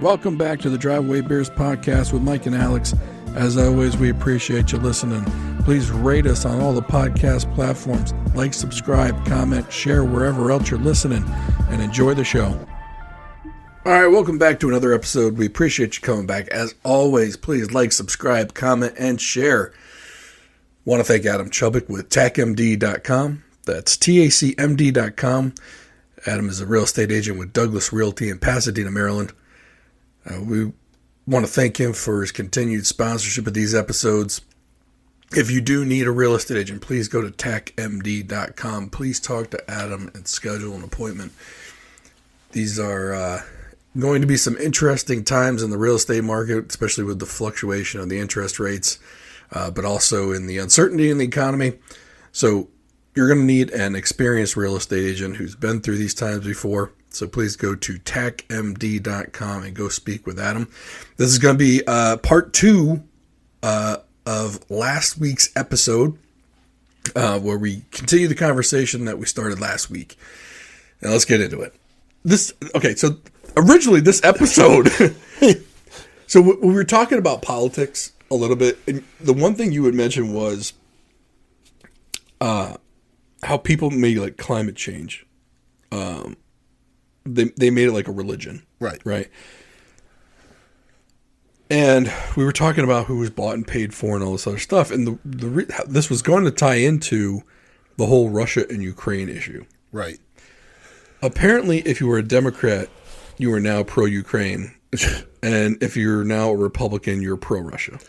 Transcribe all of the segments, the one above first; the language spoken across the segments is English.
Welcome back to the Driveway Beers podcast with Mike and Alex. As always, we appreciate you listening. Please rate us on all the podcast platforms. Like, subscribe, comment, share wherever else you're listening, and enjoy the show. All right, welcome back to another episode. We appreciate you coming back. As always, please like, subscribe, comment, and share. Want to thank Adam Chubbuck with TACMD.com. That's TACMD.com. Adam is a real estate agent with Douglas Realty in Pasadena, Maryland. We want to thank him for his continued sponsorship of these episodes. If you do need a real estate agent, please go to TACMD.com. Please talk to Adam and schedule an appointment. These are going to be some interesting times in the real estate market, especially with the fluctuation of the interest rates, but also in the uncertainty in the economy. So you're going to need an experienced real estate agent who's been through these times before. So please go to TACMD.com and go speak with Adam. This is going to be part two of last week's episode, where we continue the conversation that we started last week. Now let's get into it. So originally this episode, so we were talking about politics a little bit, and the one thing you had mentioned was how people made like climate change. They made it like a religion. Right. And we were talking about who was bought and paid for and all this other stuff. And this was going to tie into the whole Russia and Ukraine issue. Right. Apparently, if you were a Democrat, you are now pro-Ukraine. And if you're now a Republican, you're pro-Russia.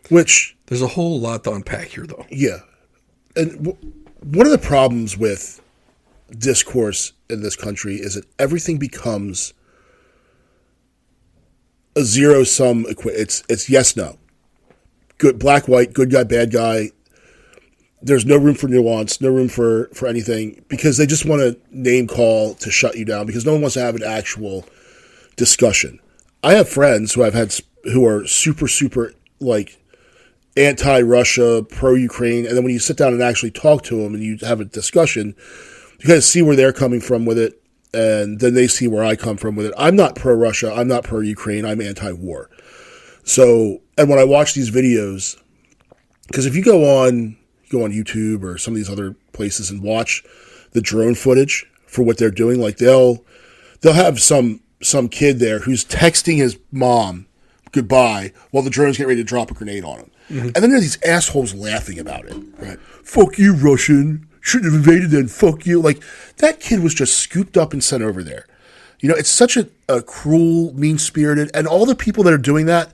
Which, there's a whole lot to unpack here, though. Yeah. And one of the problems with discourse in this country is that everything becomes a zero-sum equation. It's yes, no. Good, black, white, good guy, bad guy. There's no room for nuance, no room for anything, because they just want to name call to shut you down, because no one wants to have an actual discussion. I have friends who I've had who are super, super, like, anti-Russia, pro-Ukraine, and then when you sit down and actually talk to them and you have a discussion, you kind of see where they're coming from with it, and then they see where I come from with it. I'm not pro-Russia. I'm not pro-Ukraine. I'm anti-war. So, and when I watch these videos, because if you go on YouTube or some of these other places and watch the drone footage for what they're doing, like they'll have some kid there who's texting his mom goodbye while the drone's getting ready to drop a grenade on him. Mm-hmm. And then there are these assholes laughing about it. Right. Fuck you, Russian. Shouldn't have invaded then. Fuck you. Like, that kid was just scooped up and sent over there. You know, it's such a cruel, mean-spirited, and all the people that are doing that,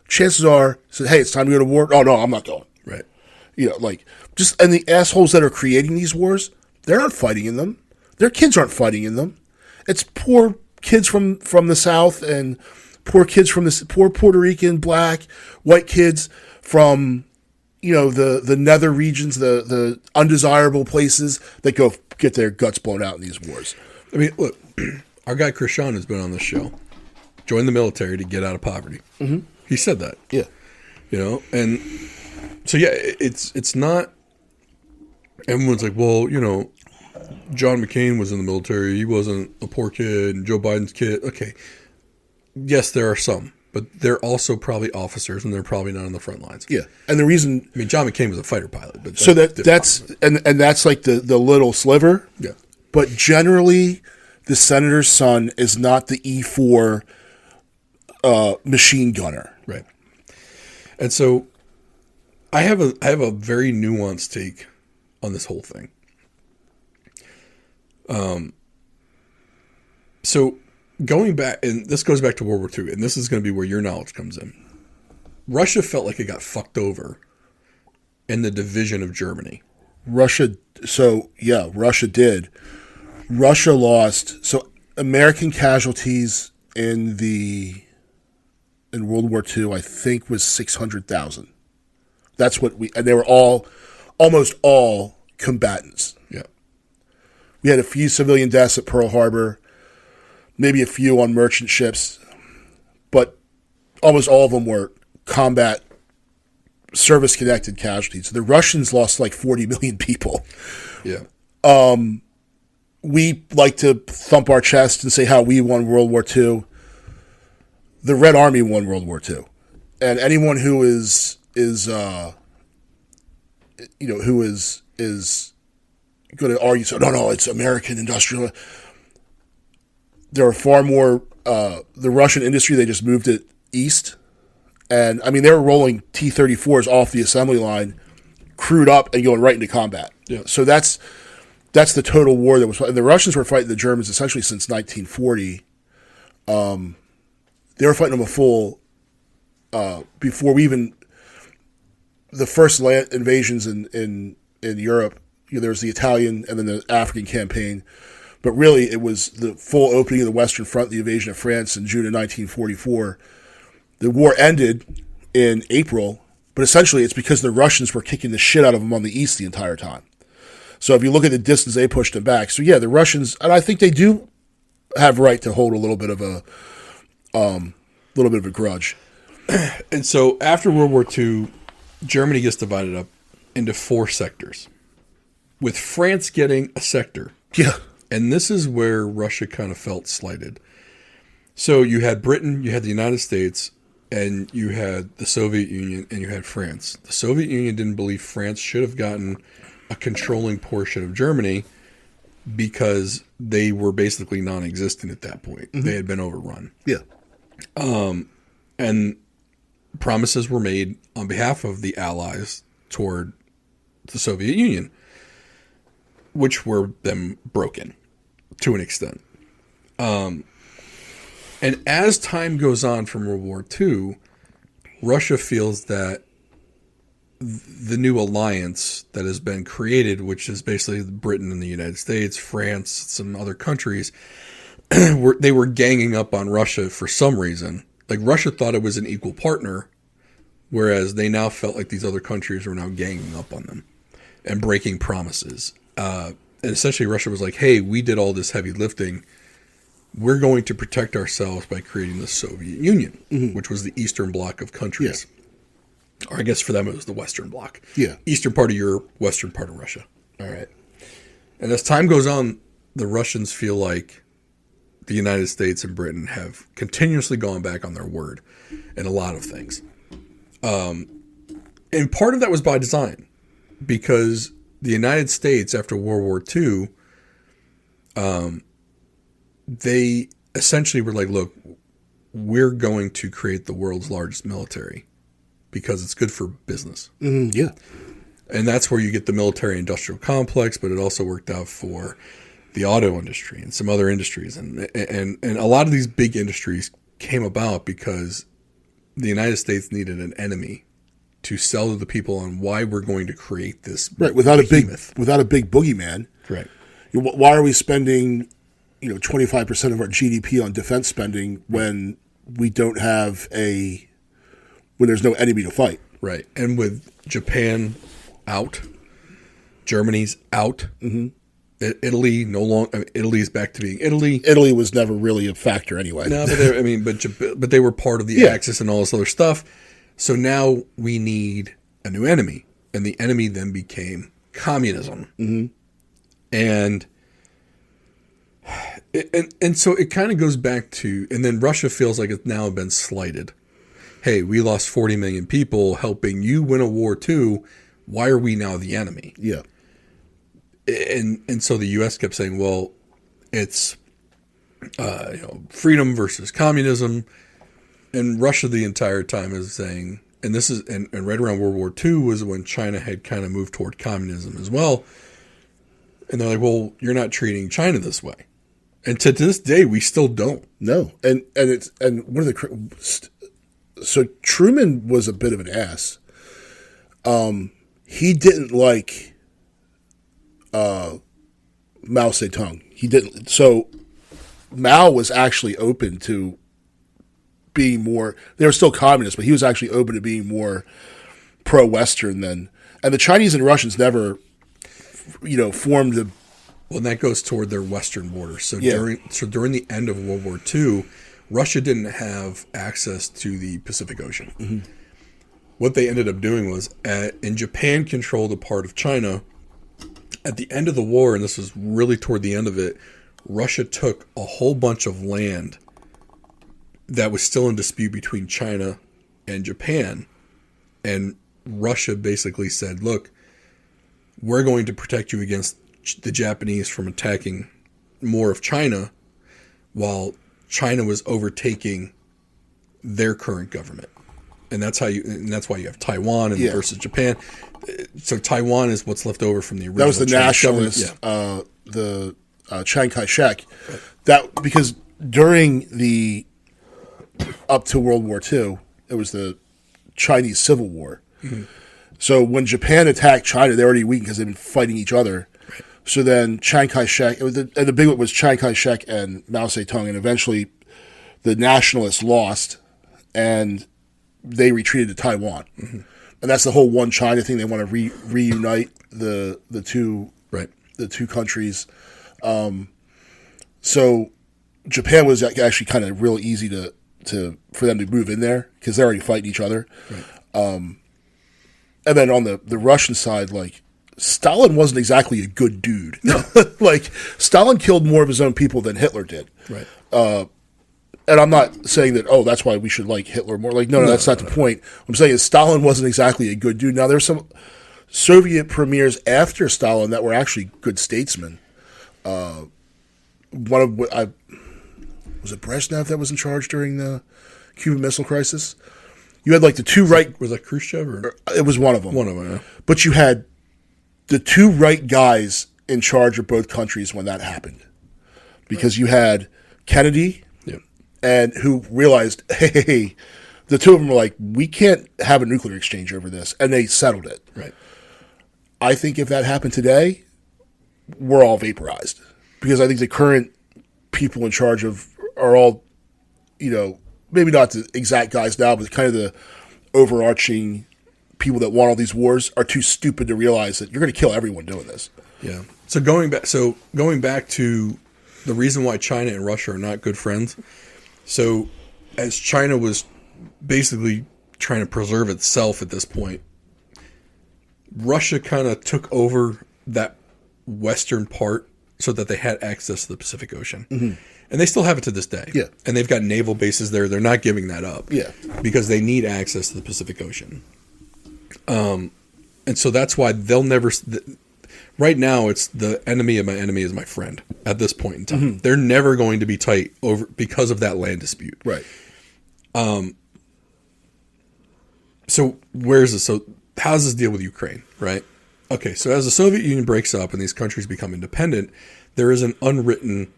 chances are, said, hey, it's time to go to war. Oh, no, I'm not going. Right. You know, like, and the assholes that are creating these wars, they're not fighting in them. Their kids aren't fighting in them. It's poor kids from the South and poor kids from poor Puerto Rican, black, white kids from, you know, the nether regions, the undesirable places that go get their guts blown out in these wars. I mean, look, our guy Krishan has been on this show. Joined the military to get out of poverty. Mm-hmm. He said that. Yeah. You know, and so, yeah, it's not, everyone's like, well, you know, John McCain was in the military. He wasn't a poor kid, and Joe Biden's kid. Okay. Yes, there are some. But they're also probably officers, and they're probably not on the front lines. Yeah, and the reason, I mean, John McCain was a fighter pilot, but so that's that's like the little sliver. Yeah, but generally, the senator's son is not the E4 machine gunner, right? And so, I have a very nuanced take on this whole thing. So. Going back, and this goes back to World War II, and this is going to be where your knowledge comes in. Russia felt like it got fucked over in the division of Germany. Russia did. Russia lost. So American casualties in World War II, I think, was 600,000. That's what and they were almost all combatants. Yeah. We had a few civilian deaths at Pearl Harbor. Maybe a few on merchant ships, but almost all of them were combat service-connected casualties. So the Russians lost like 40 million people. Yeah. We like to thump our chest and say how we won World War II. the Red Army won World War II, and anyone who is going to argue, so no, it's American industrial. There are far more. The Russian industry, they just moved it east, and I mean they were rolling T-34s off the assembly line, crewed up and going right into combat. Yeah. So that's the total war that was. And the Russians were fighting the Germans essentially since 1940. They were fighting them a full before we even the first land invasions in Europe. There was the Italian and then the African campaign. But really, it was the full opening of the Western Front, the invasion of France in June of 1944. The war ended in April, but essentially it's because the Russians were kicking the shit out of them on the east the entire time. So if you look at the distance they pushed them back. So yeah, the Russians, and I think they do have right to hold a little bit of a grudge. And so after World War II, Germany gets divided up into 4 sectors, with France getting a sector. Yeah. And this is where Russia kind of felt slighted. So you had Britain, you had the United States, and you had the Soviet Union, and you had France. The Soviet Union didn't believe France should have gotten a controlling portion of Germany because they were basically non-existent at that point. Mm-hmm. They had been overrun. Yeah. And promises were made on behalf of the Allies toward the Soviet Union, which were then broken to an extent. And as time goes on from World War II, Russia feels that the new alliance that has been created, which is basically Britain and the United States, France, some other countries, they were ganging up on Russia for some reason. Like Russia thought it was an equal partner, whereas they now felt like these other countries were now ganging up on them and breaking promises. And essentially Russia was like, hey, we did all this heavy lifting. We're going to protect ourselves by creating the Soviet Union, mm-hmm. which was the Eastern Bloc of countries. Yeah. Or I guess for them it was the Western Bloc. Yeah. Eastern part of Europe, Western part of Russia. All right. And as time goes on, the Russians feel like the United States and Britain have continuously gone back on their word in a lot of things. And part of that was by design, because the United States, after World War II, they essentially were like, look, we're going to create the world's largest military because it's good for business. Yeah. And that's where you get the military-industrial complex, but it also worked out for the auto industry and some other industries. And a lot of these big industries came about because the United States needed an enemy to sell to the people on why we're going to create this without behemoth. without a big boogeyman. Correct. Why are we spending 25% of our GDP on defense spending when we don't have when there's no enemy to fight? Right. And with Japan out, Germany's out, mm-hmm. Italy no longer. Italy is back to being Italy. Italy was never really a factor anyway. No, but they were part of the Axis and all this other stuff. So now we need a new enemy, and the enemy then became communism. Mm-hmm. And so it kind of goes back to, and then Russia feels like it's now been slighted. Hey, we lost 40 million people helping you win a war too. Why are we now the enemy? Yeah. And so the U.S. kept saying, well, it's freedom versus communism, and Russia the entire time is saying, and this is and right around World War II was when China had kind of moved toward communism as well, and they're like, well, you're not treating China this way, and to this day we still don't. No, and one of the so Truman was a bit of an ass. He didn't like Mao Zedong. He didn't. So Mao was actually open to being more. They were still communist, but he was actually open to being more pro-Western than. And the Chinese and Russians never, formed the. Well, and that goes toward their western border. So during the end of World War II, Russia didn't have access to the Pacific Ocean. Mm-hmm. What they ended up doing was, and Japan controlled a part of China. At the end of the war, and this was really toward the end of it, Russia took a whole bunch of land that was still in dispute between China and Japan. And Russia basically said, look, we're going to protect you against the Japanese from attacking more of China, while China was overtaking their current government. And that's why you have Taiwan versus Japan. So Taiwan is what's left over from the original. That was the Chinese nationalist, government. Chiang Kai-shek. Right. That because during up to World War II, it was the Chinese Civil War. Mm-hmm. So when Japan attacked China, they were already weak because they've been fighting each other. Right. So then Chiang Kai-shek, and the big one was Chiang Kai-shek and Mao Zedong, and eventually the nationalists lost, and they retreated to Taiwan. Mm-hmm. And that's the whole one China thing. They want to reunite the two countries. So Japan was actually kind of real easy for them to move in there because they're already fighting each other. Right. And then on the Russian side, like, Stalin wasn't exactly a good dude. No. Like, Stalin killed more of his own people than Hitler did. Right. And I'm not saying that, that's why we should like Hitler more. Like, no, that's not the point. What I'm saying is Stalin wasn't exactly a good dude. Now, there's some Soviet premiers after Stalin that were actually good statesmen. Was it Brezhnev that was in charge during the Cuban Missile Crisis? You had like the two right... Was that Khrushchev? Or? It was one of them. One of them, yeah. But you had the two right guys in charge of both countries when that happened. Because you had Kennedy, and who realized, hey, the two of them were like, we can't have a nuclear exchange over this. And they settled it. Right. I think if that happened today, we're all vaporized. Because I think the current people in charge are all, maybe not the exact guys now, but kind of the overarching people that want all these wars are too stupid to realize that you're going to kill everyone doing this. Yeah. So going back to the reason why China and Russia are not good friends. So as China was basically trying to preserve itself at this point, Russia kind of took over that western part so that they had access to the Pacific Ocean. Mm-hmm. And they still have it to this day. Yeah. And they've got naval bases there. They're not giving that up. Yeah. Because they need access to the Pacific Ocean. And so that's why they'll never... Right now, it's the enemy of my enemy is my friend at this point in time. Mm-hmm. They're never going to be tight over because of that land dispute. Right. So where's this? So how does this deal with Ukraine, right? Okay, so as the Soviet Union breaks up and these countries become independent, there is an unwritten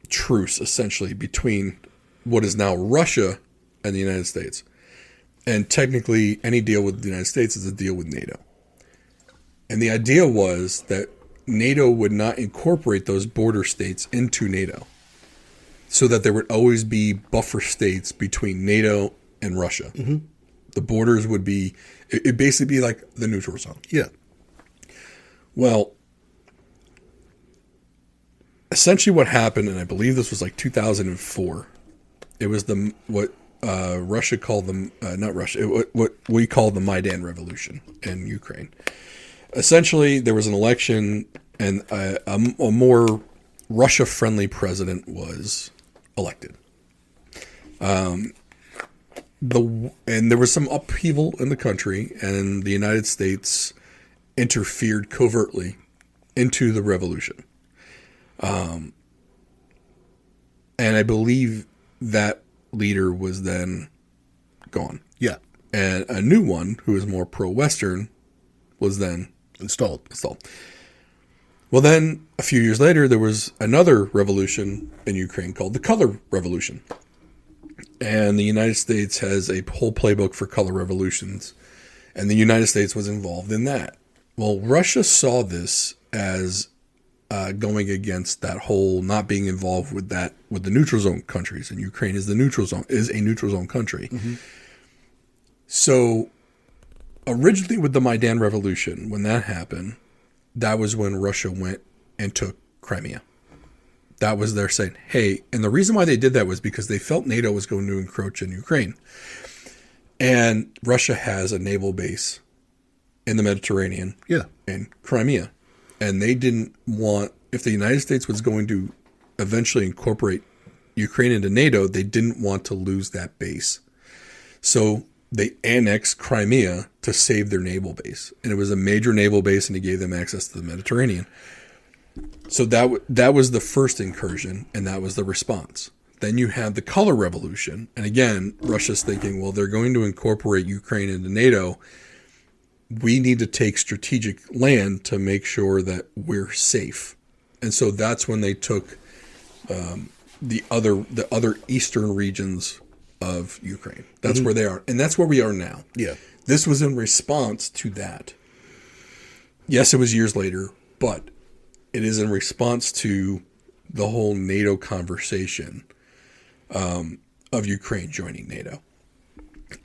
truce, essentially, between what is now Russia and the United States. And technically, any deal with the United States is a deal with NATO. And the idea was that NATO would not incorporate those border states into NATO, so that there would always be buffer states between NATO and Russia. Mm-hmm. The borders would be, it'd basically be like the neutral zone. Yeah. Well, essentially what happened, and I believe this was like 2004, it was what Russia called what we call the Maidan Revolution in Ukraine. Essentially, there was an election, and a more Russia-friendly president was elected. And there was some upheaval in the country, and the United States interfered covertly into the revolution. And I believe that leader was then gone. Yeah. And a new one, who was more pro-Western, was then installed. Well, then a few years later, there was another revolution in Ukraine called the Color Revolution. And the United States has a whole playbook for color revolutions. And the United States was involved in that. Well, Russia saw this as going against that whole not being involved with the neutral zone countries. And Ukraine is a neutral zone country. Mm-hmm. So originally with the Maidan Revolution, when that happened, that was when Russia went and took Crimea. That was their saying, hey, and the reason why they did that was because they felt NATO was going to encroach in Ukraine. And Russia has a naval base in the Mediterranean, in Crimea. And they didn't want, if the United States was going to eventually incorporate Ukraine into NATO, they didn't want to lose that base. So they annexed Crimea to save their naval base. And it was a major naval base, and it gave them access to the Mediterranean. So that was the first incursion, and that was the response. Then you had the color revolution. And again, Russia's thinking, well, they're going to incorporate Ukraine into NATO. We need to take strategic land to make sure that we're safe. And so that's when they took the other eastern regions of Ukraine. That's where they are. And that's where we are now. Yeah. This was in response to that. Yes, it was years later, but it is in response to the whole NATO conversation of Ukraine joining NATO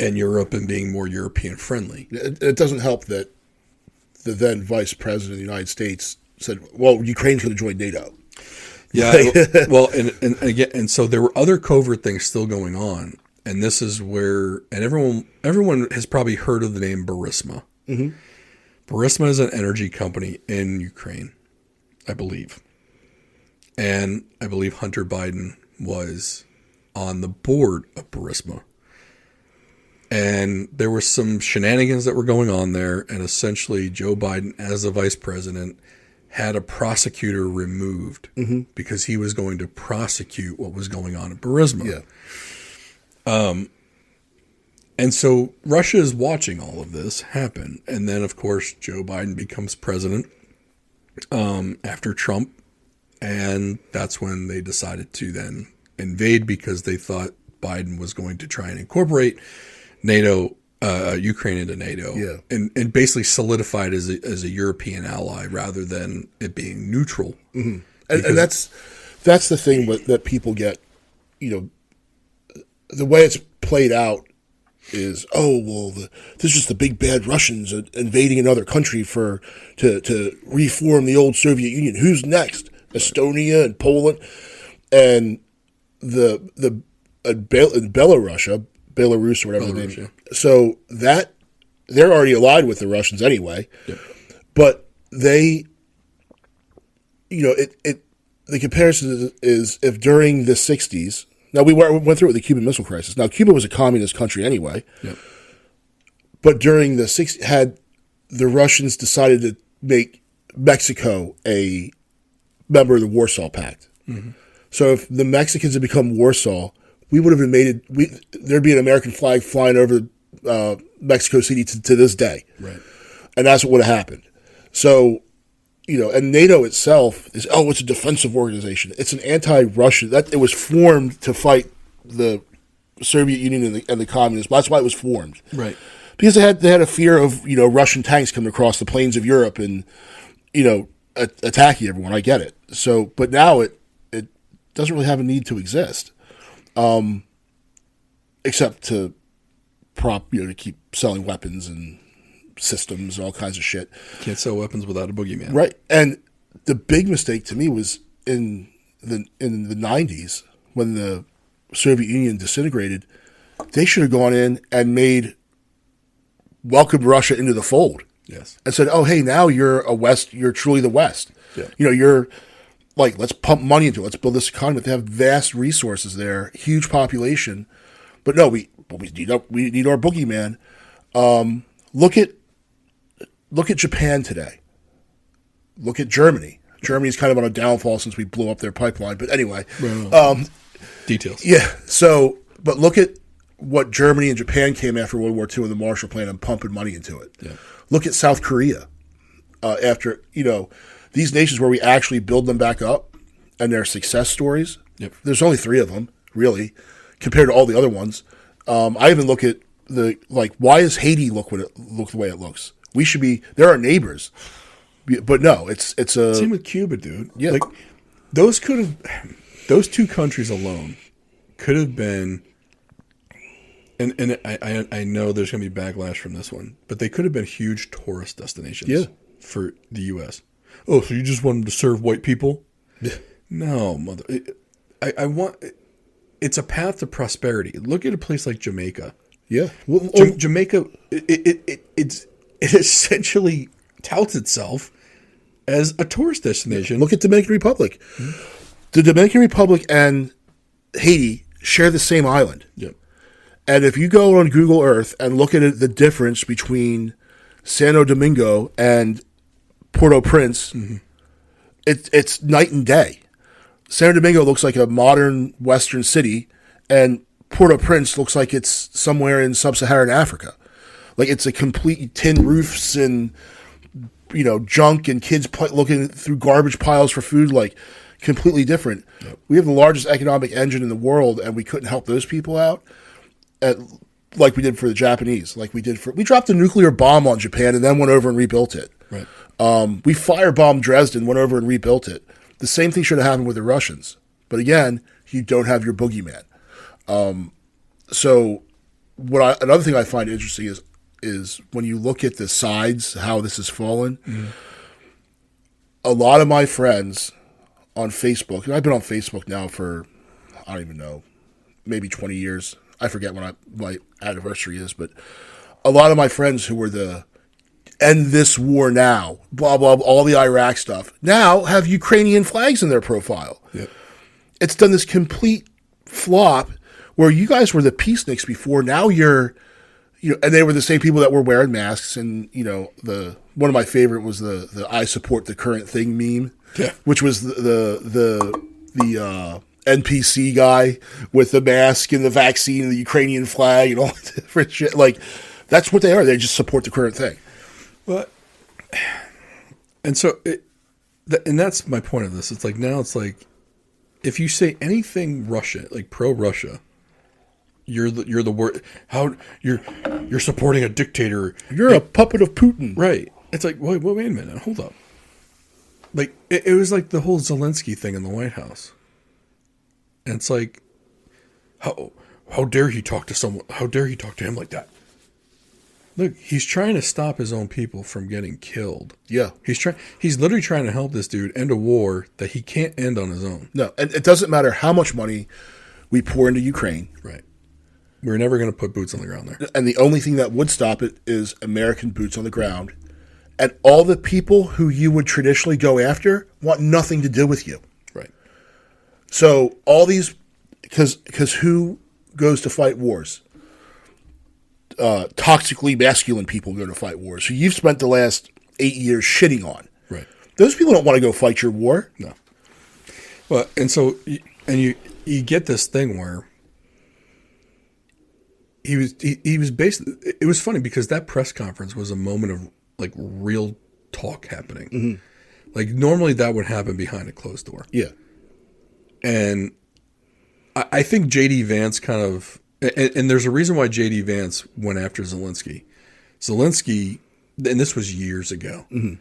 and Europe and being more European friendly. It doesn't help that the then vice president of the United States said, well, Ukraine's going to join NATO. Yeah. Well, and again, and so there were other covert things still going on. And this is where, and everyone has probably heard of the name Burisma. Mm-hmm. Burisma is an energy company in Ukraine, I believe. And I believe Hunter Biden was on the board of Burisma. And there were some shenanigans that were going on there. And essentially, Joe Biden, as the vice president, had a prosecutor removed because he was going to prosecute what was going on at Burisma. Yeah. And so Russia is watching all of this happen. And then, of course, Joe Biden becomes president after Trump. And that's when they decided to then invade because they thought Biden was going to try and incorporate NATO, Ukraine into NATO, and basically solidified as a European ally rather than it being neutral. Mm-hmm. And that's the thing that people get, the way it's played out is, this is just the big bad Russians invading another country to reform the old Soviet Union. Who's next? Estonia and Poland, and Belarus or whatever the name is. So that they're already allied with the Russians anyway. Yep. But they, the comparison is if during the 60s, now we went through it with the Cuban Missile Crisis. Now Cuba was a communist country anyway. Yep. But during the 60s, had the Russians decided to make Mexico a member of the Warsaw Pact. Mm-hmm. So if the Mexicans had become Warsaw, we would have invaded. There'd be an American flag flying over Mexico City to this day, right? And that's what would have happened. So, and NATO itself is it's a defensive organization. It's an anti-Russian. That it was formed to fight the Soviet Union and the communists. That's why it was formed, right? Because they had a fear of Russian tanks coming across the plains of Europe and attacking everyone. I get it. So, but now it doesn't really have a need to exist, except to to keep selling weapons and systems and all kinds of shit. Can't sell weapons without a boogeyman, right? And the big mistake to me was in the 90s when the Soviet Union disintegrated. They should have gone in and welcomed Russia into the fold. Yes, and said, "Oh, hey, now you're you're truly the West. Yeah. You're like, let's pump money into it. Let's build this economy. They have vast resources there, huge population, but no, we need our boogeyman. Look at Japan today. Look at Germany. Germany's kind of on a downfall since we blew up their pipeline. But anyway, details. Yeah. So, but look at what Germany and Japan came after World War II and the Marshall Plan and pumping money into it. Yeah. Look at South Korea. After these nations where we actually build them back up and their success stories. Yep. There's only 3 of them really compared to all the other ones. I even look at why does Haiti look the way it looks? They're our neighbors, but no, it's a same with Cuba, dude. Yeah, like those two countries alone could have been, and I know there's going to be backlash from this one, but they could have been huge tourist destinations for the U.S. Oh, so you just want them to serve white people? Yeah. No, mother. I want. It's a path to prosperity. Look at a place like Jamaica. Yeah, Jamaica. It essentially touts itself as a tourist destination. Look at Dominican Republic. Mm-hmm. The Dominican Republic and Haiti share the same island. Yep. And if you go on Google Earth and look at the difference between Santo Domingo and Port-au-Prince, it's night and day. Santo Domingo looks like a modern Western city, and Port-au-Prince looks like it's somewhere in sub-Saharan Africa. Like, it's a complete tin roofs and, junk and kids looking through garbage piles for food, like, completely different. Yep. We have the largest economic engine in the world, and we couldn't help those people out like we did for the Japanese. We dropped a nuclear bomb on Japan and then went over and rebuilt it. Right. We firebombed Dresden, went over and rebuilt it. The same thing should have happened with the Russians. But again, you don't have your boogeyman. So another thing I find interesting is when you look at the sides, how this has fallen, a lot of my friends on Facebook, and I've been on Facebook now for, I don't even know, maybe 20 years. I forget when my anniversary is, but a lot of my friends who were the end this war now, blah, blah, blah, all the Iraq stuff, now have Ukrainian flags in their profile. Yep. It's done this complete flop where you guys were the peaceniks before. Now you're, and they were the same people that were wearing masks. And, one of my favorite was the I support the current thing meme, which was the NPC guy with the mask and the vaccine and the Ukrainian flag and all that different shit. Like, that's what they are. They just support the current thing. Well, and so, and that's my point of this. It's like, now it's like, if you say anything Russia, like pro-Russia, you're the word. How you're supporting a dictator? You're a puppet of Putin, right? It's like, wait a minute, hold up. Like it was like the whole Zelensky thing in the White House, and it's like, how dare he talk to someone? How dare he talk to him like that? Look, he's trying to stop his own people from getting killed. Yeah. He's literally trying to help this dude end a war that he can't end on his own. No, and it doesn't matter how much money we pour into Ukraine. Right. We're never going to put boots on the ground there. And the only thing that would stop it is American boots on the ground. And all the people who you would traditionally go after want nothing to do with you. Right. So all these, because who goes to fight wars? Toxically masculine people go to fight wars. So you've spent the last 8 years shitting on. Right. Those people don't want to go fight your war. No. Well, and so, and you get this thing where he was basically, it was funny because that press conference was a moment of like real talk happening. Mm-hmm. Like normally that would happen behind a closed door. Yeah. And I think J.D. Vance kind of, and there's a reason why J.D. Vance went after Zelensky. Zelensky, and this was years ago. Mm-hmm.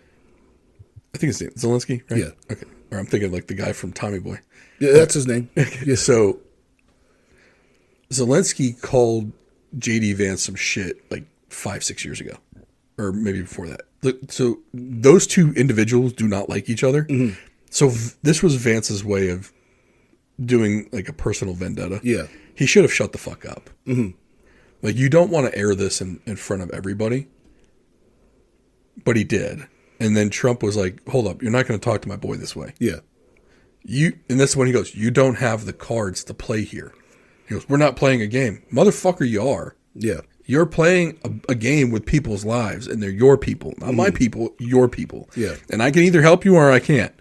I think it's Zelensky, right? Yeah. Okay. Or I'm thinking like the guy from Tommy Boy. Yeah, that's his name. Yeah. So Zelensky called J.D. Vance some shit like 5-6 years ago, or maybe before that. So those two individuals do not like each other. Mm-hmm. So this was Vance's way of doing like a personal vendetta. Yeah. He should have shut the fuck up. Mm-hmm. Like, you don't want to air this in front of everybody. But he did. And then Trump was like, hold up, you're not going to talk to my boy this way. Yeah. And that's when he goes, you don't have the cards to play here. He goes, we're not playing a game. Motherfucker, you are. Yeah. You're playing a game with people's lives, and they're your people. Not my people, your people. Yeah. And I can either help you or I can't.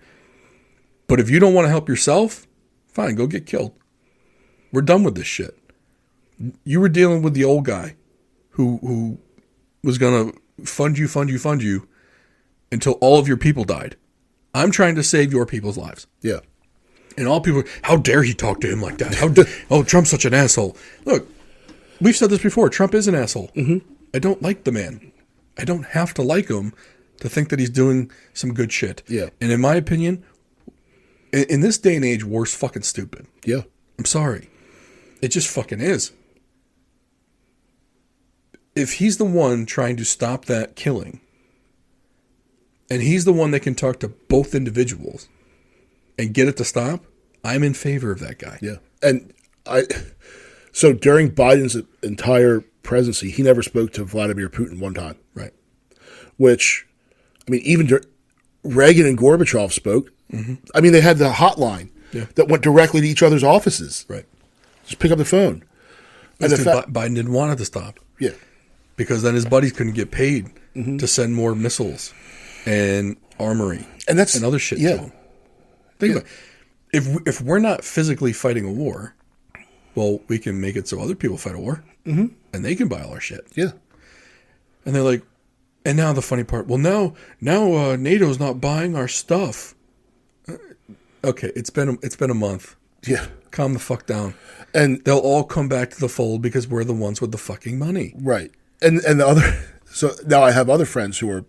But if you don't want to help yourself, fine, go get killed. We're done with this shit. You were dealing with the old guy who was going to fund you until all of your people died. I'm trying to save your people's lives. Yeah. And all people, how dare he talk to him like that? Trump's such an asshole. Look, we've said this before. Trump is an asshole. Mm-hmm. I don't like the man. I don't have to like him to think that he's doing some good shit. Yeah. And in my opinion, in this day and age, war's fucking stupid. Yeah. I'm sorry. It just fucking is. If he's the one trying to stop that killing, and he's the one that can talk to both individuals and get it to stop, I'm in favor of that guy. Yeah. And so during Biden's entire presidency, he never spoke to Vladimir Putin one time. Right. Which, I mean, even Reagan and Gorbachev spoke. Mm-hmm. I mean, they had the hotline that went directly to each other's offices. Right. Just pick up the phone. And Biden didn't want it to stop. Yeah. Because then his buddies couldn't get paid to send more missiles and armory and other shit to him. Think about it. If we're not physically fighting a war, well, we can make it so other people fight a war, and they can buy all our shit. Yeah. And they're like, and now the funny part. Well, now NATO's not buying our stuff. Okay, it's been a month. Yeah. Calm the fuck down. And they'll all come back to the fold because we're the ones with the fucking money. Right. And the other, so now I have other friends who are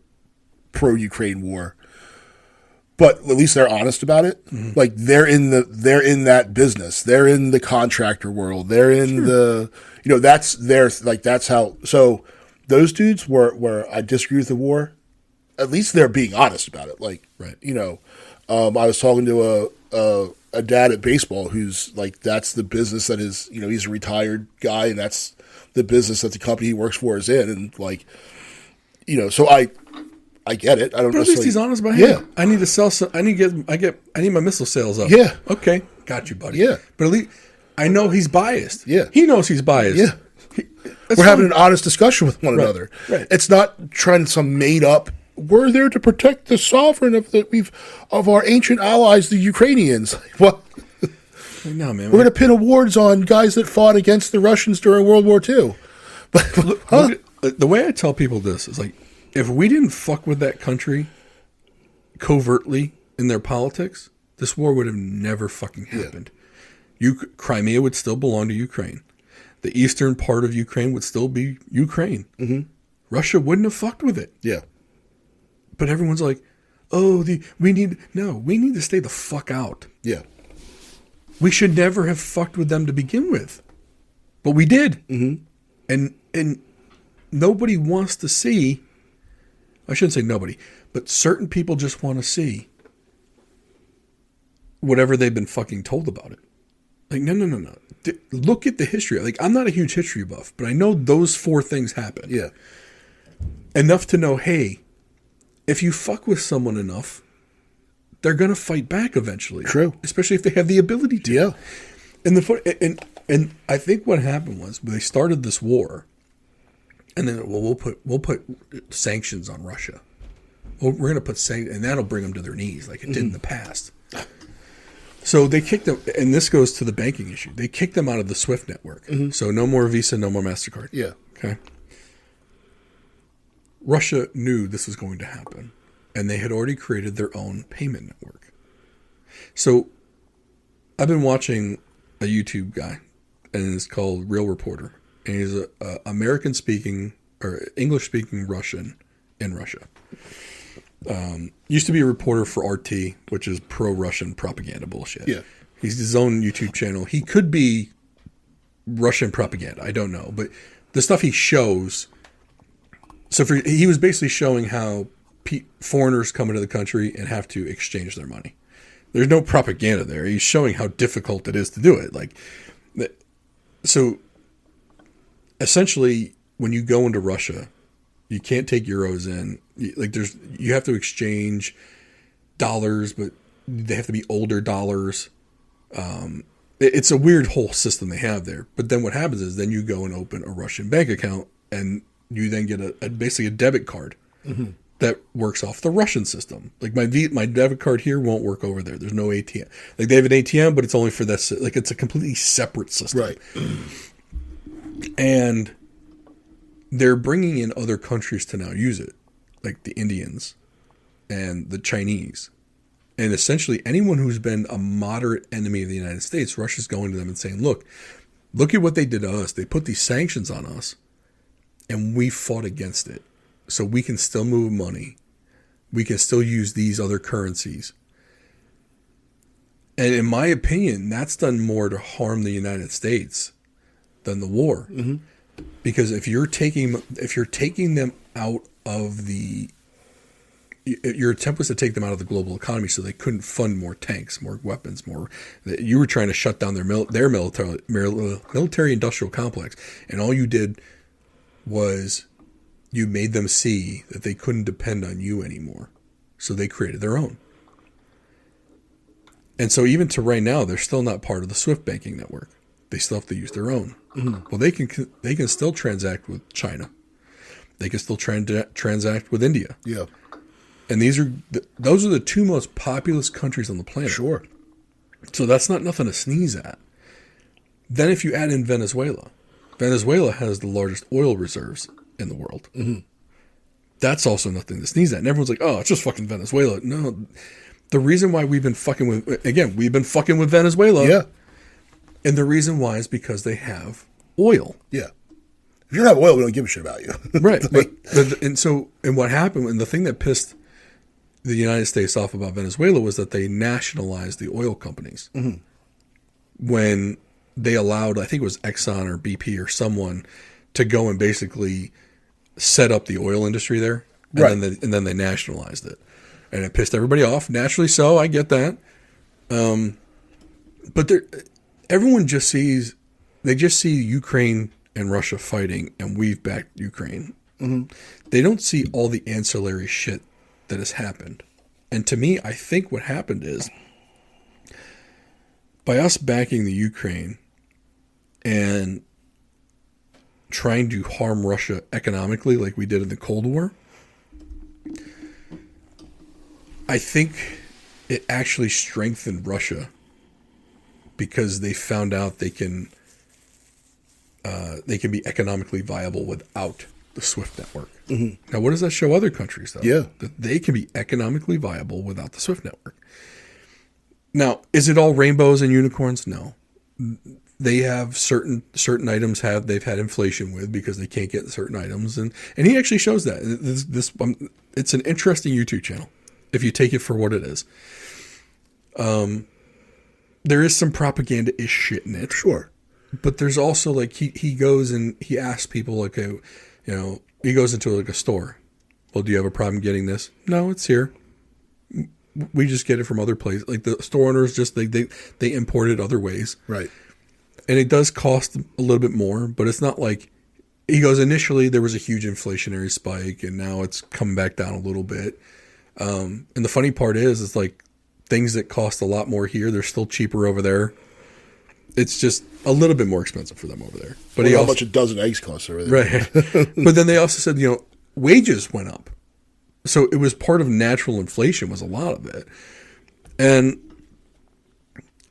pro-Ukraine war, but at least they're honest about it. Mm-hmm. Like they're in that business. They're in the contractor world. They're in the, that's their, like, that's how, so those dudes where I disagree with the war, at least they're being honest about it. Like, right. I was talking to a dad at baseball who's like, that's the business that is, he's a retired guy and that's the business that the company he works for is in. And like, so I get it. I don't know. But at least he's honest about it. Yeah. I need to sell some, I need my missile sales up. Yeah. Okay. Got you, buddy. Yeah. But at least I know he's biased. Yeah. He knows he's biased. Yeah. We're having an honest discussion with one another. Right. It's not trying to some made up, we're there to protect the sovereign of our ancient allies, the Ukrainians. What? No, man. We're going to pin awards on guys that fought against the Russians during World War II. But look the way I tell people this is like, if we didn't fuck with that country covertly in their politics, this war would have never fucking happened. Yeah. Crimea would still belong to Ukraine. The eastern part of Ukraine would still be Ukraine. Mm-hmm. Russia wouldn't have fucked with it. Yeah. But everyone's like, we need to stay the fuck out. Yeah. We should never have fucked with them to begin with. But we did. Mm-hmm. And nobody wants to see, I shouldn't say nobody, but certain people just want to see whatever they've been fucking told about it. Like, no. Look at the history. Like, I'm not a huge history buff, but I know those 4 things happened. Yeah. Enough to know, hey, if you fuck with someone enough, they're going to fight back eventually. True. Especially if they have the ability to. Yeah. And I think what happened was they started this war, and then we'll put sanctions on Russia. Well, we're going to put sanctions, and that'll bring them to their knees like it did in the past. So they kicked them, and this goes to the banking issue. They kicked them out of the SWIFT network. Mm-hmm. So no more Visa, no more MasterCard. Yeah. Okay. Russia knew this was going to happen, and they had already created their own payment network. So I've been watching a YouTube guy, and it's called Real Reporter, and he's a American-speaking or English-speaking Russian in Russia. Used to be a reporter for RT, which is pro-Russian propaganda bullshit. Yeah. He's his own YouTube channel. He could be Russian propaganda. I don't know. But the stuff he shows... So he was basically showing how foreigners come into the country and have to exchange their money. There's no propaganda there. He's showing how difficult it is to do it. Like, so essentially, when you go into Russia, you can't take euros in. You have to exchange dollars, but they have to be older dollars. It's a weird whole system they have there. But then what happens is then you go and open a Russian bank account, and you then get basically a debit card that works off the Russian system. Like my debit card here won't work over there. There's no ATM. Like they have an ATM, but it's only for this. Like it's a completely separate system. Right. And they're bringing in other countries to now use it, like the Indians and the Chinese. And essentially anyone who's been a moderate enemy of the United States, Russia's going to them and saying, look at what they did to us. They put these sanctions on us. And we fought against it. So we can still move money. We can still use these other currencies. And in my opinion, that's done more to harm the United States than the war. Mm-hmm. Because if you're taking them out of the... Your attempt was to take them out of the global economy so they couldn't fund more tanks, more weapons, more... You were trying to shut down their military industrial complex. And all you did... was you made them see that they couldn't depend on you anymore. So they created their own. And so even to right now, they're still not part of the SWIFT banking network. they still have to use their own. Well, they can still transact with China. They can still transact with India. Yeah. And those are the two most populous countries on the planet. Sure. So that's not nothing to sneeze at. Then if you add in Venezuela has the largest oil reserves in the world. That's also nothing to sneeze at. And everyone's like, oh, it's just fucking Venezuela. No, the reason why we've been fucking with Venezuela. Yeah. And the reason why is because they have oil. Yeah. If you don't have oil, we don't give a shit about you. Right. And what happened, and the thing that pissed the United States off about Venezuela was that they nationalized the oil companies. When they allowed, I think it was Exxon or BP or someone, to go and basically set up the oil industry there. And then they nationalized it. And it pissed everybody off. Naturally so, I get that. But everyone just sees Ukraine and Russia fighting, and we've backed Ukraine. They don't see all the ancillary shit that has happened. And to me, I think what happened is, by us backing the Ukraine and trying to harm Russia economically like we did in the Cold War, I think it actually strengthened Russia because they found out they can be economically viable without the SWIFT network. Now, what does that show other countries, though? Yeah. That they can be economically viable without the SWIFT network. Now, is it all rainbows and unicorns? No. They have certain items they've had inflation with because they can't get certain items, and he actually shows that. It's an interesting YouTube channel if you take it for what it is. There is some propaganda-ish shit in it. Sure. But there's also, like, he goes and he asks people, like, he goes into, like, a store. Well, do you have a problem getting this? No, it's here. We just get it from other places. Like, the store owners just, they import it other ways. Right. And it does cost a little bit more, but it's not like, he goes, initially there was a huge inflationary spike, and now it's come back down a little bit. And the funny part is, it's like, things that cost a lot more here, they're still cheaper over there. It's just a little bit more expensive for them over there. But how much a dozen eggs costs over there. Right. But then they also said, wages went up. So it was part of natural inflation, was a lot of it. And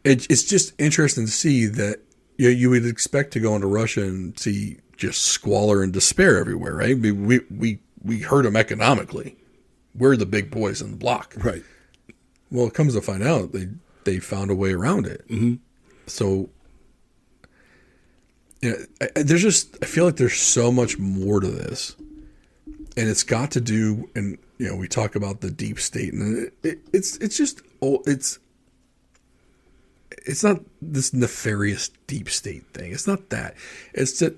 it's just interesting to see that you would expect to go into Russia and see just squalor and despair everywhere, right? We hurt them economically. We're the big boys in the block. Right. Well, it comes to find out they found a way around it. So, I feel like there's so much more to this, and it's got to do, and we talk about the deep state, and it's not this nefarious deep state thing. It's not that. It's that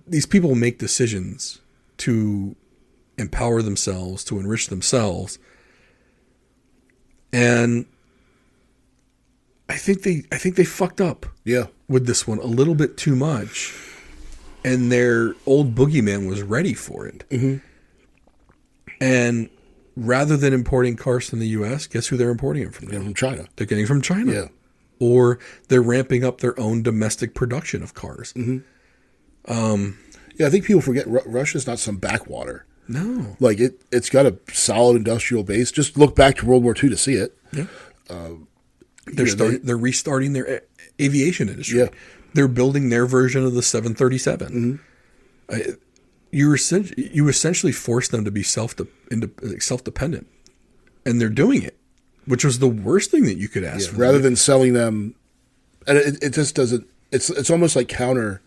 these people make decisions to empower themselves, to enrich themselves. And I think they fucked up. Yeah. With this one a little bit too much, and their old boogeyman was ready for it. And rather than importing cars from the U.S., guess who they're importing them from? From China. They're getting from China. Yeah. Or they're ramping up their own domestic production of cars. I think people forget Russia's not some backwater. No. Like, it's got a solid industrial base. Just look back to World War II to see it. Yeah. They're restarting their aviation industry. Yeah. They're building their version of the 737. You essentially force them to be self-dependent, and they're doing it, which was the worst thing that you could ask for. Rather than selling them, and it just doesn't. It's almost like counter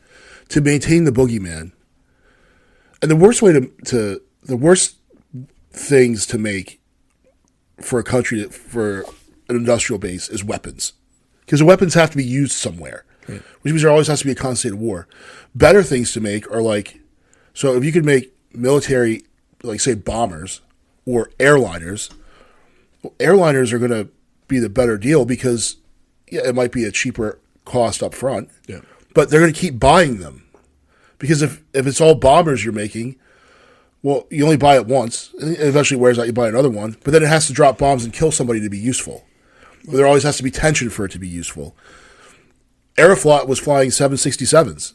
to maintain the boogeyman. And the worst way the worst things to make for a country for an industrial base is weapons, because the weapons have to be used somewhere, which means there always has to be a constant state of war. Better things to make are like, so if you could make military, like say bombers or airliners, airliners are going to be the better deal because it might be a cheaper cost up front, but they're going to keep buying them. Because if it's all bombers you're making, well, you only buy it once, and it eventually wears out, you buy another one, but then it has to drop bombs and kill somebody to be useful. There always has to be tension for it to be useful. Aeroflot was flying 767s,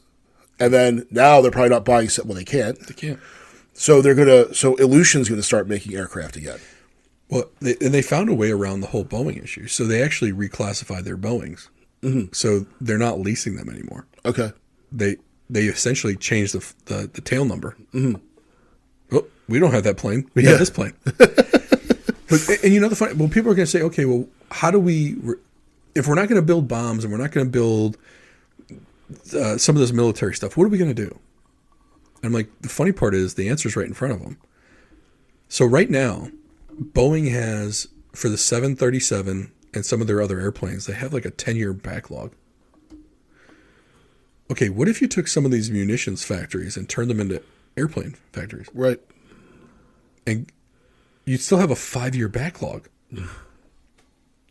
and then now they're probably not buying. Well, they can't. They can't. So they're gonna. So Ilyushin's gonna start making aircraft again. Well, they found a way around the whole Boeing issue. So they actually reclassified their Boeings. Mm-hmm. So they're not leasing them anymore. Okay. They essentially changed the tail number. Mm-hmm. Oh, we don't have that plane. We have this plane. And you know the funny. Well, people are going to say, okay, well, how do we? If we're not going to build bombs and we're not going to build some of this military stuff, what are we going to do? And I'm like, the funny part is the answer is right in front of them. So right now, Boeing has, for the 737 and some of their other airplanes, they have like a 10-year backlog. Okay, what if you took some of these munitions factories and turned them into airplane factories? Right. And you'd still have a 5-year backlog.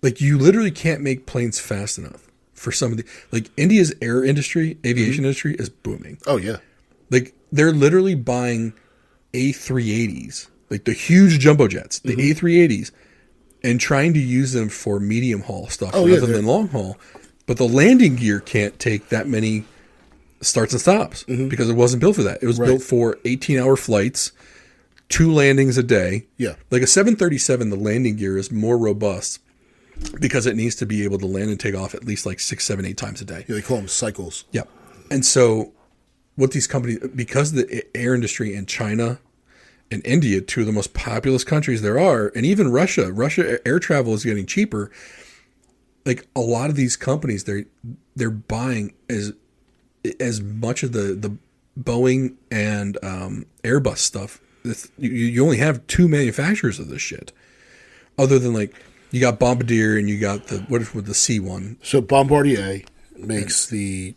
Like, you literally can't make planes fast enough for some of the... Like, India's air industry, aviation industry, is booming. Oh, yeah. Like, they're literally buying A380s, like the huge jumbo jets, the A380s, and trying to use them for medium haul stuff rather than long haul. But the landing gear can't take that many starts and stops because it wasn't built for that. It was built for 18-hour flights, 2 landings a day. Yeah. Like a 737, the landing gear is more robust because it needs to be able to land and take off at least like 6, 7, 8 times a day. Yeah, they call them cycles. Yeah. And so what these companies, because the air industry in China and India, 2 of the most populous countries there are, and even Russia air travel is getting cheaper. Like a lot of these companies, they're buying as much of the Boeing and Airbus stuff. You only have 2 manufacturers of this shit, other than like you got Bombardier and you got the C1. So Bombardier makes the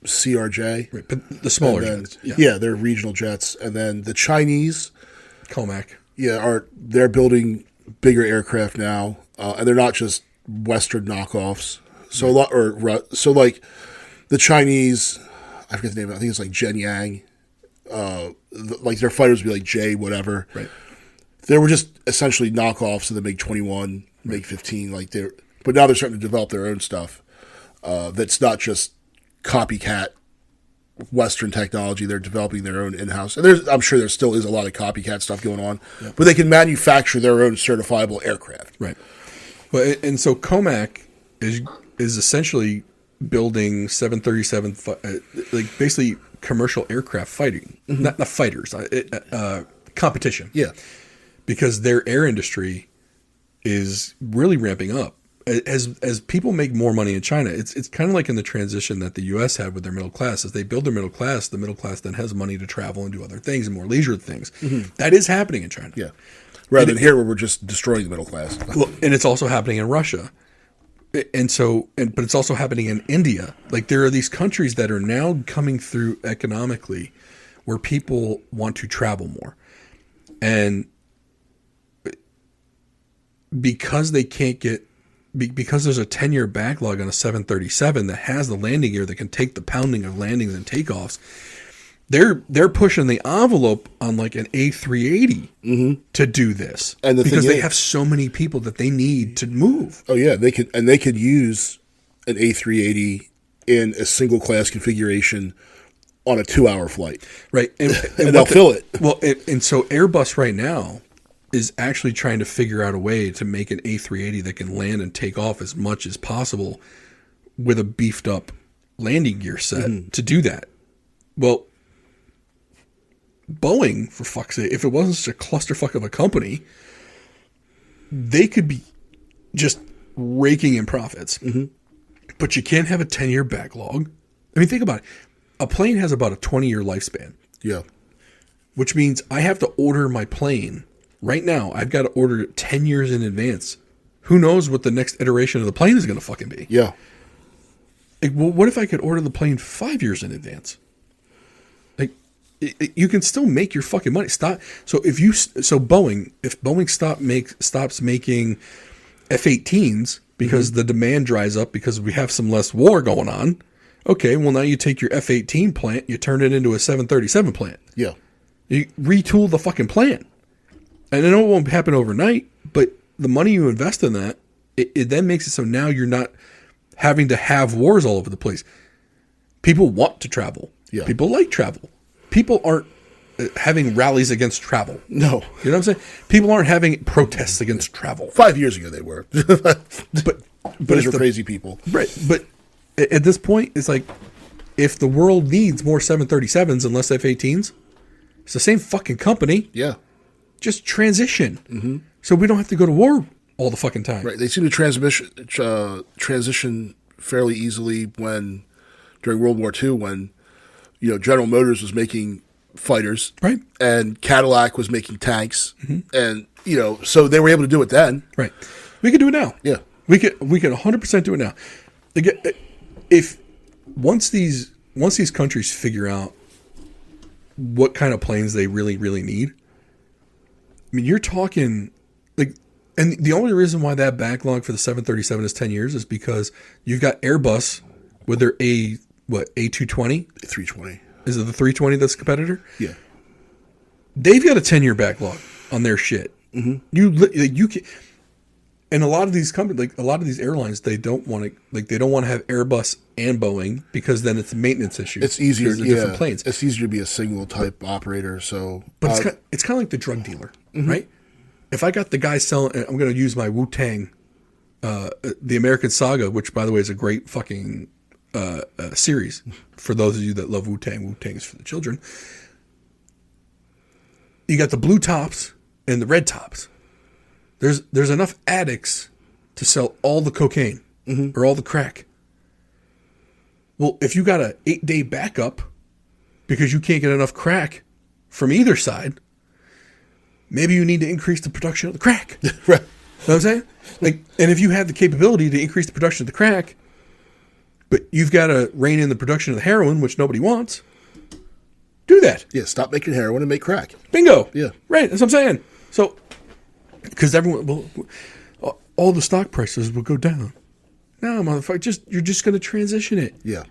CRJ, right, but the smaller jets. Yeah, they're regional jets, and then the Chinese, Comac. Yeah, they're building bigger aircraft now, and they're not just Western knockoffs. So like the Chinese, I forget the name. I think it's like Shenyang. Like their fighters would be like J whatever. Right. They were just essentially knockoffs of the MiG-21, MiG-15. But now they're starting to develop their own stuff. That's not just copycat Western technology. They're developing their own in-house. And I'm sure there still is a lot of copycat stuff going on, but they can manufacture their own certifiable aircraft. Right. Well, and so Comac is essentially building 737, like basically commercial aircraft fighting, not fighters, competition. Yeah. Because their air industry is really ramping up. As people make more money in China, it's kind of like in the transition that the U.S. had with their middle class. As they build their middle class, the middle class then has money to travel and do other things and more leisure things. Mm-hmm. That is happening in China. Yeah. Rather than here where we're just destroying the middle class. Well, and it's also happening in Russia. But it's also happening in India. Like there are these countries that are now coming through economically where people want to travel more. And because they can't get, because there's a 10-year backlog on a 737 that has the landing gear that can take the pounding of landings and takeoffs, they're pushing the envelope on like an A380 to do this, and because they have so many people that they need to move. Oh yeah, they could use an A380 in a single class configuration on a 2-hour flight, right? And they'll fill it. Well, and so Airbus right now is actually trying to figure out a way to make an A380 that can land and take off as much as possible with a beefed up landing gear set to do that. Well, Boeing, for fuck's sake, if it wasn't such a clusterfuck of a company, they could be just raking in profits. Mm-hmm. But you can't have a 10-year backlog. I mean, think about it. A plane has about a 20-year lifespan. Yeah. Which means I have to order my plane right now. I've got to order it 10 years in advance. Who knows what the next iteration of the plane is going to fucking be? Yeah. Like, well, what if I could order the plane 5 years in advance? Like, you can still make your fucking money. Stop. So if Boeing stops making F-18s because the demand dries up because we have some less war going on. Okay, well now you take your F-18 plant, you turn it into a 737 plant. Yeah. You retool the fucking plant. And I know it won't happen overnight, but the money you invest in that, it then makes it so now you're not having to have wars all over the place. People want to travel. Yeah. People like travel. People aren't having rallies against travel. No. You know what I'm saying? People aren't having protests against travel. 5 years ago they were. But Those are crazy people. Right. But at this point, it's like, if the world needs more 737s and less F-18s, it's the same fucking company. Yeah. Just transition. So we don't have to go to war all the fucking time. Right. They seem to transition fairly easily during World War II when, General Motors was making fighters. Right. And Cadillac was making tanks. And, so they were able to do it then. Right. We could do it now. Yeah. We could 100% do it now. If once these countries figure out what kind of planes they really, really need, I mean, you're talking like, and the only reason why that backlog for the 737 is 10 years is because you've got Airbus with their A220? 320. Is it the 320 that's a competitor? Yeah. They've got a 10-year backlog on their shit. You can, and a lot of these companies, like a lot of these airlines, they don't want to have Airbus and Boeing because then it's a maintenance issue. It's easier. They're different planes. It's easier to be a single type operator. So, but it's kind of like the drug dealer, right? If I got the guy selling, I'm going to use my Wu-Tang, the American Saga, which by the way is a great fucking series for those of you that love Wu-Tang. Wu-Tang is for the children. You got the blue tops and the red tops. There's enough addicts to sell all the cocaine or all the crack. Well, if you got an 8-day backup because you can't get enough crack from either side, maybe you need to increase the production of the crack. Right. You know what I'm saying? Like, and if you have the capability to increase the production of the crack, but you've got to rein in the production of the heroin, which nobody wants, do that. Yeah, stop making heroin and make crack. Bingo. Yeah. Right, that's what I'm saying. So, because all the stock prices will go down. No, motherfucker, you're just going to transition it. Yeah.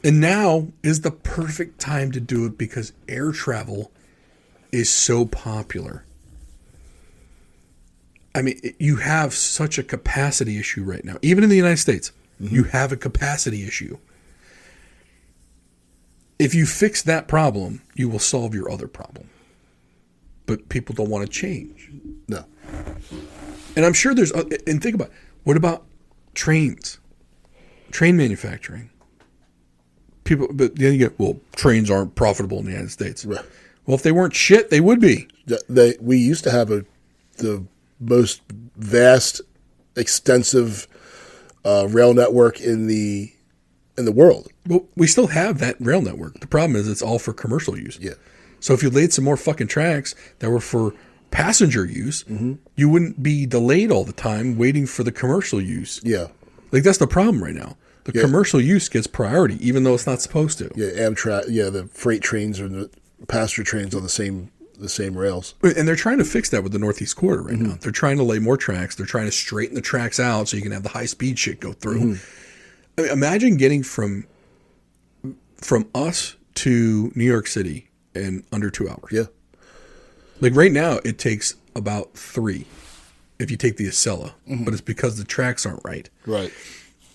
And now is the perfect time to do it because air travel is so popular. I mean, you have such a capacity issue right now. Even in the United States, you have a capacity issue. If you fix that problem, you will solve your other problem. But people don't want to change. No. And I'm sure and think about, what about trains? Train manufacturing. But then you get, trains aren't profitable in the United States. Right. Well, if they weren't shit, they would be. We used to have the most vast, extensive rail network in the world. Well, we still have that rail network. The problem is it's all for commercial use. Yeah. So if you laid some more fucking tracks that were for passenger use, you wouldn't be delayed all the time waiting for the commercial use. Yeah. Like, that's the problem right now. The commercial use gets priority, even though it's not supposed to. Yeah, Amtrak. Yeah, the freight trains or the passenger trains on the same rails. And they're trying to fix that with the Northeast Corridor right now. They're trying to lay more tracks. They're trying to straighten the tracks out so you can have the high speed shit go through. I mean, imagine getting from us to New York City in under 2 hours. Yeah. Like right now, it takes about 3 if you take the Acela, but it's because the tracks aren't right. Right.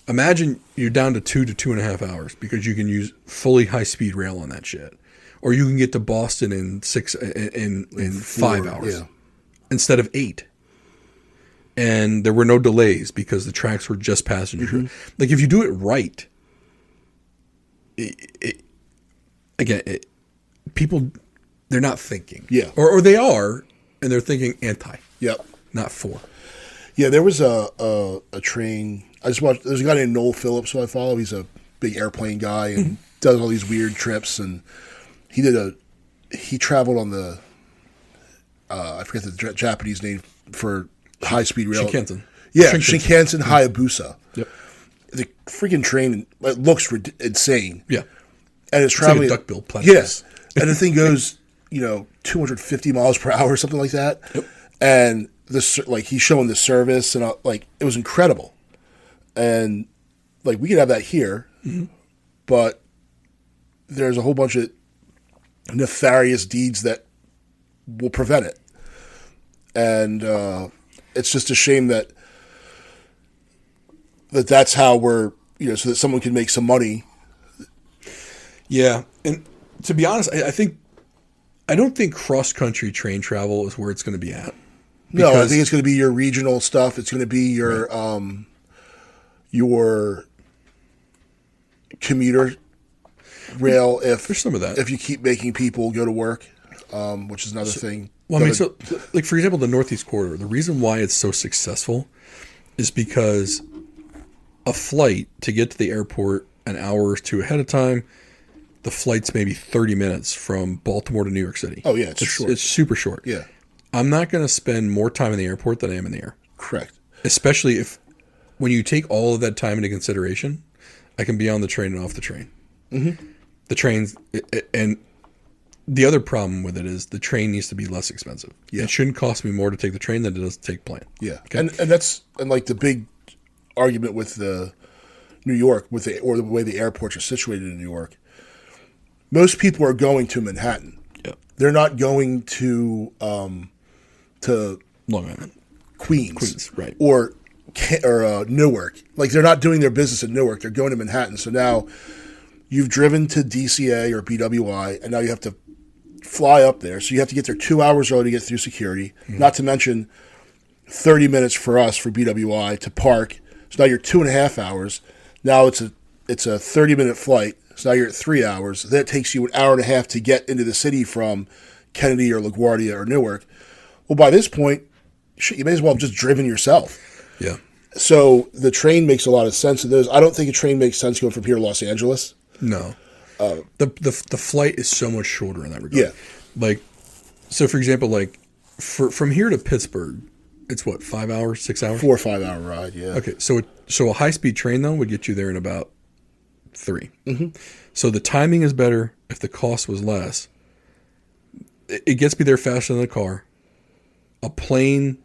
Imagine you're down to 2 to 2.5 hours because you can use fully high speed rail on that shit, or you can get to Boston in 5 hours instead of 8. And there were no delays because the tracks were just passenger. Like if you do it right, people, they're not thinking. Yeah. Or they are, and they're thinking anti. Yep. Not for. Yeah, there was a train. I just watched. There's a guy named Noel Phillips who I follow. He's a big airplane guy and does all these weird trips. And he traveled on the I forget the Japanese name for high speed rail. Shinkansen. Yeah, Shinkansen Hayabusa. Yep. The freaking train, it looks insane. Yeah. And it's traveling. Like a duckbill platypus. Yes. And the thing goes, 250 miles per hour or something like that. Yep. And he's showing the service and it was incredible. And we could have that here, but there's a whole bunch of nefarious deeds that will prevent it. And it's just a shame that's how we're so that someone can make some money. Yeah, and to be honest, I don't think cross-country train travel is where it's going to be at. No, I think it's going to be your regional stuff. It's going to be your commuter rail. If there's some of that, if you keep making people go to work, which is another thing. Well, like for example, the Northeast Corridor. The reason why it's so successful is because a flight to get to the airport an hour or two ahead of time. The flight's maybe 30 minutes from Baltimore to New York City. Oh, yeah, it's short. It's super short. Yeah. I'm not going to spend more time in the airport than I am in the air. Correct. Especially when you take all of that time into consideration, I can be on the train and off the train. Mm-hmm. The trains, and the other problem with it is the train needs to be less expensive. Yeah. It shouldn't cost me more to take the train than it does to take plane. Yeah. Okay? And like the big argument with the New York, or the way the airports are situated in New York. Most people are going to Manhattan. Yeah. They're not going to Long Island, Queens, right? Or Newark. Like they're not doing their business in Newark. They're going to Manhattan. So now you've driven to DCA or BWI, and now you have to fly up there. So you have to get there 2 hours early to get through security. Mm-hmm. Not to mention 30 minutes for us for BWI to park. So now you're 2.5 hours. Now it's a 30-minute flight. So now you're at 3 hours. That takes you an hour and a half to get into the city from Kennedy or LaGuardia or Newark. Well, by this point, you may as well have just driven yourself. Yeah. So the train makes a lot of sense of those. I don't think a train makes sense going from here to Los Angeles. No. The flight is so much shorter in that regard. Yeah. Like, so for example, like from here to Pittsburgh, it's what, 5 hours, 6 hours? 4 or 5 hour ride. Yeah. Okay. So a high-speed train though would get you there in about 3. Mm-hmm. So the timing is better if the cost was less. It gets me there faster than a car. A plane,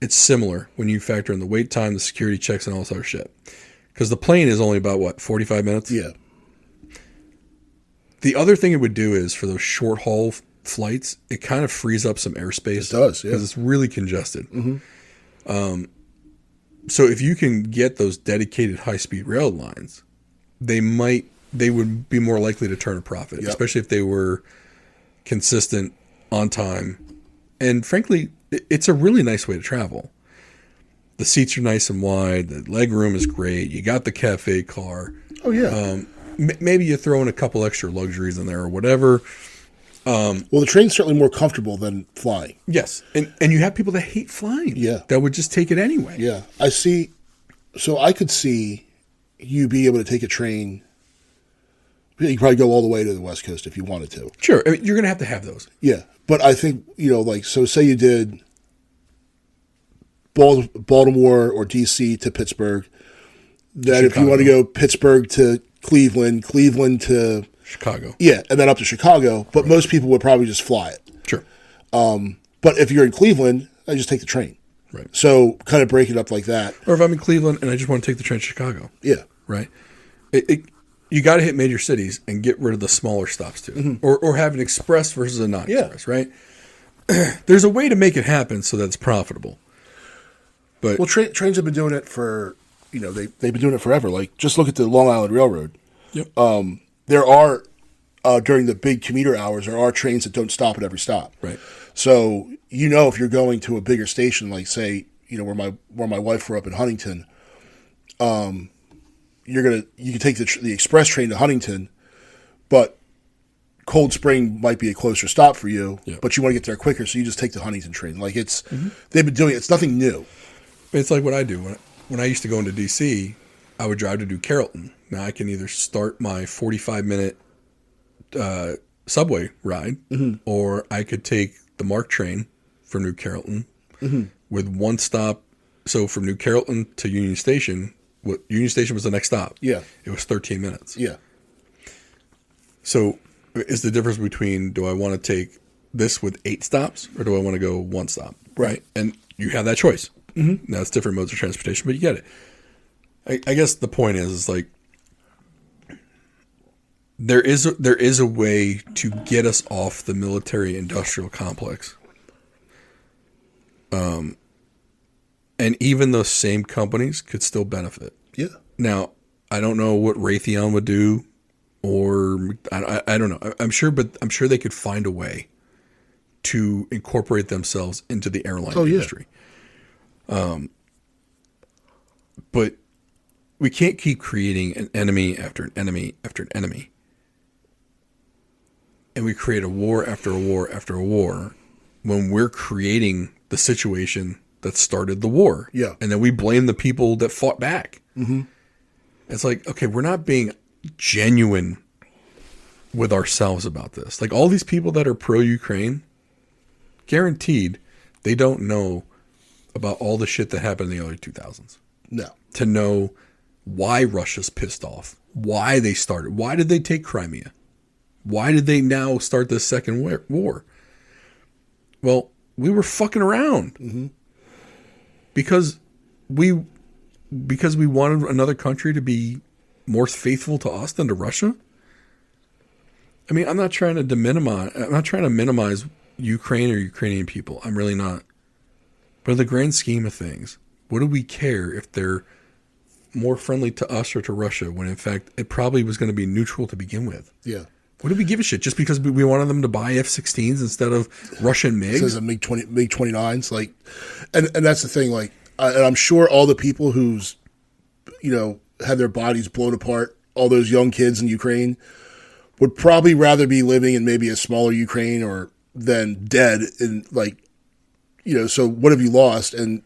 it's similar when you factor in the wait time, the security checks, and all this other shit. Because the plane is only about, 45 minutes? Yeah. The other thing it would do is for those short haul flights, it kind of frees up some airspace. It does, yeah. Because it's really congested. Mm-hmm. So if you can get those dedicated high-speed rail lines, they would be more likely to turn a profit, yep. Especially if they were consistent, on time. And frankly, it's a really nice way to travel. The seats are nice and wide. The leg room is great. You got the cafe car. Oh, yeah. Maybe you throw in a couple extra luxuries in there or whatever. Well, the train's certainly more comfortable than flying. Yes. And you have people that hate flying. Yeah. That would just take it anyway. Yeah. I could see you be able to take a train. You could probably go all the way to the West Coast if you wanted to. Sure. I mean, you're going to have those. Yeah. But I think, so say you did Baltimore or DC to Pittsburgh. Then if you want to go Pittsburgh to Cleveland to Chicago. Yeah, and then up to Chicago. But most people would probably just fly it. Sure. But if you're in Cleveland, I just take the train. Right. So kind of break it up like that. Or if I'm in Cleveland and I just want to take the train to Chicago. Yeah. Right. You got to hit major cities and get rid of the smaller stops too. Mm-hmm. Or have an express versus a non-express, right? There's a way to make it happen so that it's profitable. But trains have been doing it for, they've been doing it forever. Like, just look at the Long Island Railroad. Yep. There are, during the big commuter hours, there are trains that don't stop at every stop. Right. So, if you're going to a bigger station, like say, where my wife grew up in Huntington, you can take the express train to Huntington, but Cold Spring might be a closer stop for you, but you want to get there quicker, so you just take the Huntington train. Like they've been doing it. It's nothing new. It's like what I do. When I used to go into D.C., I would drive to New Carrollton. Now I can either start my 45-minute subway ride, or I could take the MARC train from New Carrollton with one stop. So from New Carrollton to Union Station, Union Station was the next stop. Yeah. It was 13 minutes. Yeah. So is the difference between, do I want to take this with 8 stops or do I want to go 1 stop? Right. And you have that choice. Mm-hmm. Now it's different modes of transportation, but you get it. I guess the point is like, there is a way to get us off the military industrial complex. And even those same companies could still benefit. Yeah. Now, I don't know what Raytheon would do, or I don't know. I'm sure they could find a way to incorporate themselves into the airline industry. But we can't keep creating an enemy after an enemy after an enemy. And we create a war after a war after a war when we're creating the situation that started the war. Yeah. And then we blame the people that fought back. Mm-hmm. It's like, okay, we're not being genuine with ourselves about this. Like all these people that are pro-Ukraine, guaranteed they don't know about all the shit that happened in the early 2000s. No. To know why Russia's pissed off, why they started, why did they take Crimea? Why did they now start this second war? Well, we were fucking around. Mm-hmm. Because we wanted another country to be more faithful to us than to Russia. I mean, I'm not trying to minimize Ukraine or Ukrainian people. I'm really not. But in the grand scheme of things, what do we care if they're more friendly to us or to Russia when in fact it probably was going to be neutral to begin with? Yeah. What do we give a shit? Just because we wanted them to buy F-16s instead of Russian MiGs? It says a MiG-29s. Like, and that's the thing. Like, and I'm sure all the people who's, had their bodies blown apart, all those young kids in Ukraine, would probably rather be living in maybe a smaller Ukraine than dead in so what have you lost? And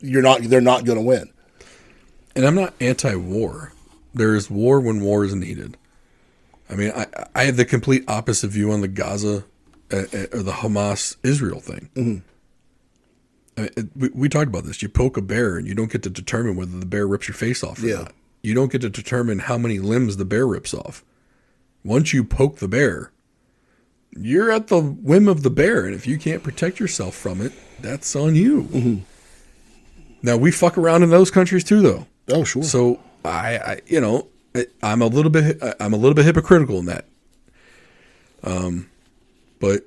they're not going to win. And I'm not anti-war. There is war when war is needed. I mean, I have the complete opposite view on the Gaza or the Hamas-Israel thing. Mm-hmm. We talked about this. You poke a bear and you don't get to determine whether the bear rips your face off or not. You don't get to determine how many limbs the bear rips off. Once you poke the bear, you're at the whim of the bear. And if you can't protect yourself from it, that's on you. Mm-hmm. Now, we fuck around in those countries too, though. Oh, sure. So, I'm a little bit hypocritical in that. But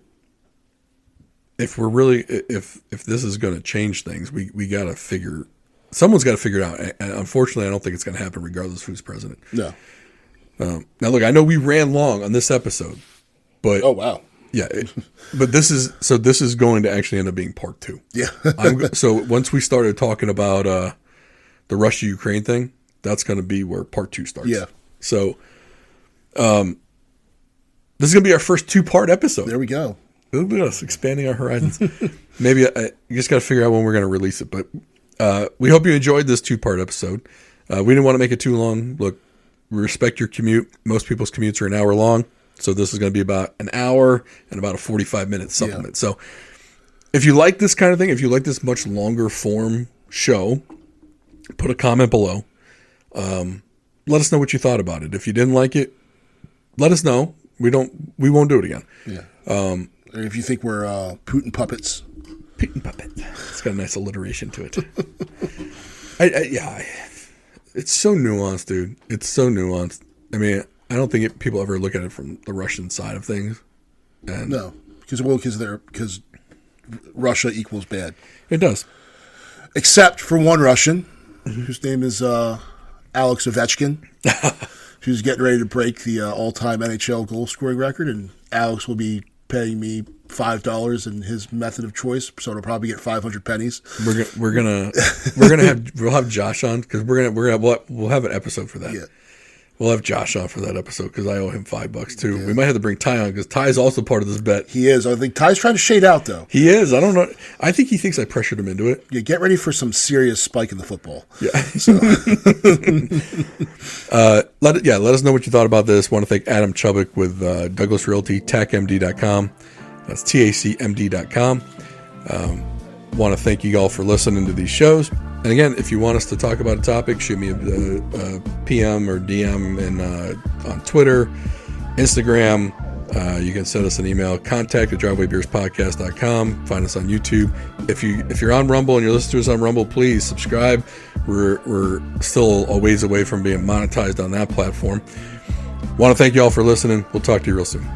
if we're really, if this is going to change things, we got to someone's got to figure it out. And unfortunately, I don't think it's going to happen regardless of who's president. No. Now look, I know we ran long on this episode, but oh wow. Yeah. But this is going to actually end up being part 2. Yeah. So once we started talking about, the Russia-Ukraine thing, that's going to be where part 2 starts. Yeah. So, this is going to be our first 2-part episode. There we go. Look at us expanding our horizons. Maybe you just got to figure out when we're going to release it. But we hope you enjoyed this 2-part episode. We didn't want to make it too long. Look, we respect your commute. Most people's commutes are an hour long. So this is going to be about an hour and about a 45-minute supplement. Yeah. So if you like this kind of thing, if you like this much longer form show, put a comment below. Let us know what you thought about it. If you didn't like it, let us know. We won't do it again. Yeah. Or if you think we're Putin puppets. Putin puppet. It's got a nice alliteration to it. It's so nuanced, dude. It's so nuanced. I mean, I don't think people ever look at it from the Russian side of things. And no, because Russia equals bad. It does. Except for one Russian, whose name is Alex Ovechkin, who's getting ready to break the all-time NHL goal scoring record, and Alex will be paying me $5 in his method of choice, so it'll probably get 500 pennies. We'll have Josh on because we'll have an episode for that. Yeah. We'll have Josh on for that episode because I owe him $5 too. Yeah. We might have to bring Ty on because Ty is also part of this bet. He is. I think Ty's trying to shade out though. He is. I don't know. I think he thinks I pressured him into it. Yeah. Get ready for some serious spike in the football. Yeah. So. Let us know what you thought about this. Want to thank Adam Chubbuck with Douglas Realty, TACMD.com. That's TACMD.com. Want to thank you all for listening to these shows. And again, if you want us to talk about a topic, shoot me a PM or DM on Twitter, Instagram. You can send us an email, contact@drivewaybeerspodcast.com. Find us on YouTube. If you're on Rumble and you're listening to us on Rumble, please subscribe. We're still a ways away from being monetized on that platform. Want to thank you all for listening. We'll talk to you real soon.